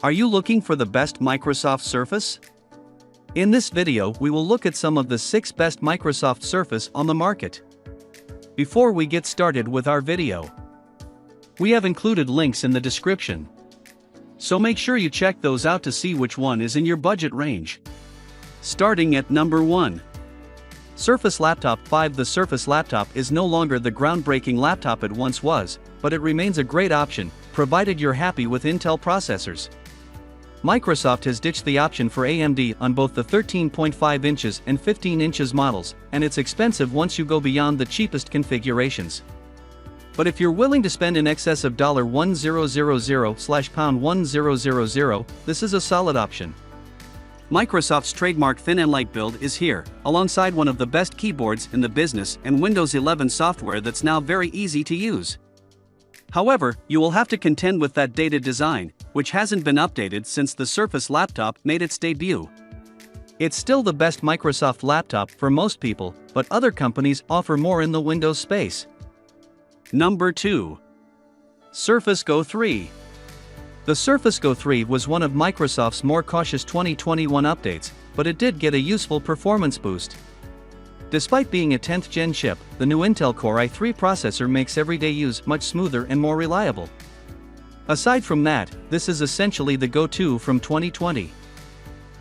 Are you looking for the best Microsoft Surface? In this video, we will look at some of the 6 best Microsoft Surface on the market. Before we get started with our video, we have included links in the description, so make sure you check those out to see which one is in your budget range. Starting at number 1. Surface Laptop 5. The Surface Laptop is no longer the groundbreaking laptop it once was, but it remains a great option, provided you're happy with Intel processors. Microsoft has ditched the option for AMD on both the 13.5 inches and 15 inches models, and it's expensive once you go beyond the cheapest configurations. But if you're willing to spend in excess of $1000/$1000, this is a solid option. Microsoft's trademark thin and light build is here, alongside one of the best keyboards in the business and Windows 11 software that's now very easy to use. However, you will have to contend with that dated design, which hasn't been updated since the Surface Laptop made its debut. It's still the best Microsoft laptop for most people, but other companies offer more in the Windows space. Number 2. Surface Go 3. The Surface Go 3 was one of Microsoft's more cautious 2021 updates, but it did get a useful performance boost. Despite being a 10th gen chip, the new Intel Core i3 processor makes everyday use much smoother and more reliable. Aside from that, this is essentially the go-to from 2020.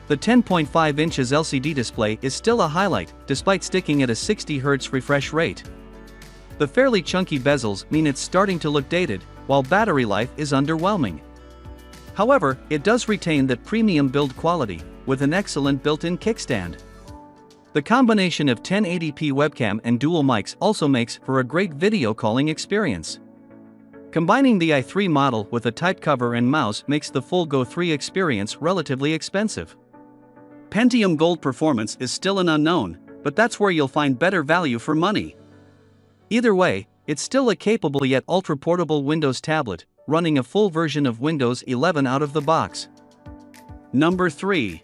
The 10.5 inches LCD display is still a highlight, despite sticking at a 60 Hz refresh rate. The fairly chunky bezels mean it's starting to look dated, while battery life is underwhelming. However, it does retain that premium build quality, with an excellent built-in kickstand. The combination of 1080p webcam and dual mics also makes for a great video calling experience. Combining the i3 model with a tight cover and mouse makes the full Go 3 experience relatively expensive. Pentium Gold performance is still an unknown, but that's where you'll find better value for money. Either way, it's still a capable yet ultra-portable Windows tablet, running a full version of Windows 11 out of the box. Number 3.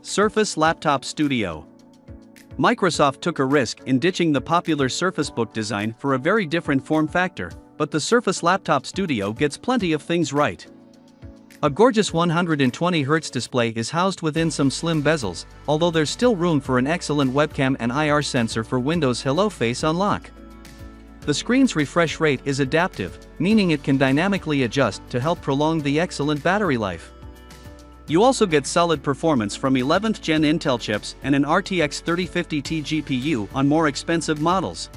Surface Laptop Studio. Microsoft took a risk in ditching the popular Surface Book design for a very different form factor, but the Surface Laptop Studio gets plenty of things right. A gorgeous 120 Hz display is housed within some slim bezels, although there's still room for an excellent webcam and IR sensor for Windows Hello Face Unlock. The screen's refresh rate is adaptive, meaning it can dynamically adjust to help prolong the excellent battery life. You also get solid performance from 11th gen Intel chips and an RTX 3050 Ti GPU on more expensive models.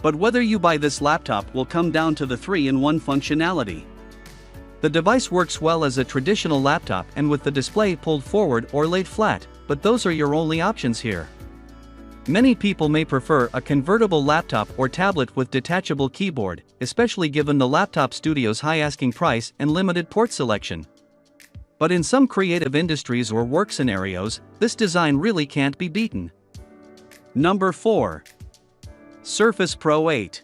But whether you buy this laptop will come down to the 3-in-1 functionality. The device works well as a traditional laptop and with the display pulled forward or laid flat, but those are your only options here. Many people may prefer a convertible laptop or tablet with detachable keyboard, especially given the Laptop Studio's high asking price and limited port selection. But in some creative industries or work scenarios, this design really can't be beaten. Number 4. Surface Pro 8.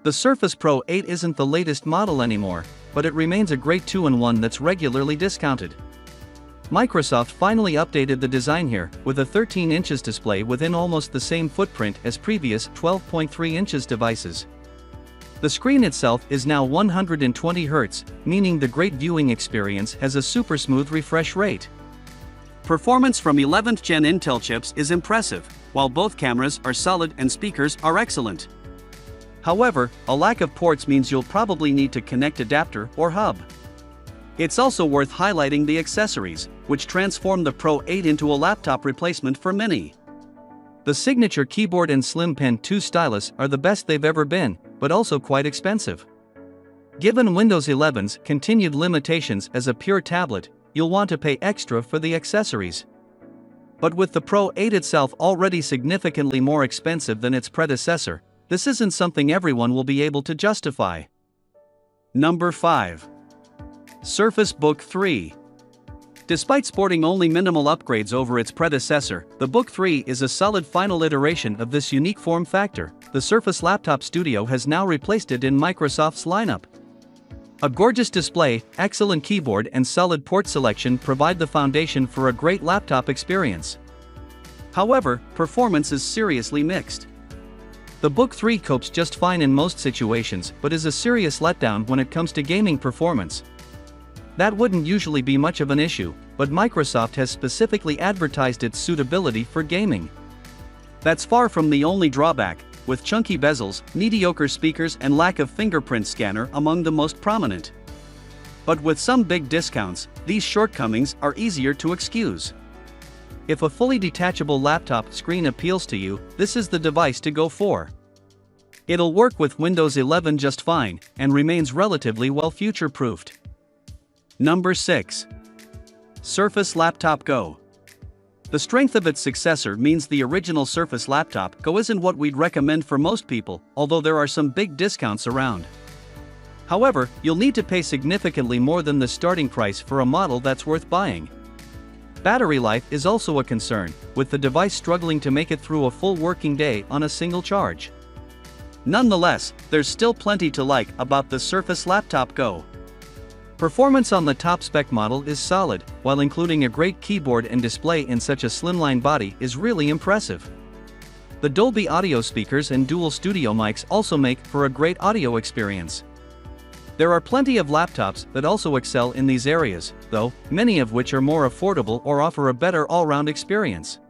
The Surface Pro 8 isn't the latest model anymore, but it remains a great 2-in-1 that's regularly discounted. Microsoft finally updated the design here, with a 13 inches display within almost the same footprint as previous 12.3 inches devices. The screen itself is now 120 Hz, meaning the great viewing experience has a super smooth refresh rate. Performance from 11th gen Intel chips is impressive, while both cameras are solid and speakers are excellent. However, a lack of ports means you'll probably need to connect adapter or hub. It's also worth highlighting the accessories, which transform the Pro 8 into a laptop replacement for many. The signature keyboard and Slim Pen 2 stylus are the best they've ever been, but also quite expensive. Given Windows 11's continued limitations as a pure tablet, you'll want to pay extra for the accessories. But with the Pro 8 itself already significantly more expensive than its predecessor, this isn't something everyone will be able to justify. Number 5. Surface Book 3. Despite sporting only minimal upgrades over its predecessor, the Book 3 is a solid final iteration of this unique form factor. The Surface Laptop Studio has now replaced it in Microsoft's lineup. A gorgeous display, excellent keyboard and solid port selection provide the foundation for a great laptop experience. However, performance is seriously mixed. The Book 3 copes just fine in most situations but is a serious letdown when it comes to gaming performance. That wouldn't usually be much of an issue, but Microsoft has specifically advertised its suitability for gaming. That's far from the only drawback, with chunky bezels, mediocre speakers and lack of fingerprint scanner among the most prominent. But with some big discounts, these shortcomings are easier to excuse. If a fully detachable laptop screen appeals to you, this is the device to go for. It'll work with Windows 11 just fine, and remains relatively well future-proofed. Number 6. Surface Laptop Go. The strength of its successor means the original Surface Laptop Go isn't what we'd recommend for most people, although there are some big discounts around. However, you'll need to pay significantly more than the starting price for a model that's worth buying. Battery life is also a concern, with the device struggling to make it through a full working day on a single charge. Nonetheless, there's still plenty to like about the Surface Laptop Go. Performance on the top-spec model is solid, while including a great keyboard and display in such a slimline body is really impressive. The Dolby audio speakers and dual studio mics also make for a great audio experience. There are plenty of laptops that also excel in these areas, though, many of which are more affordable or offer a better all-round experience.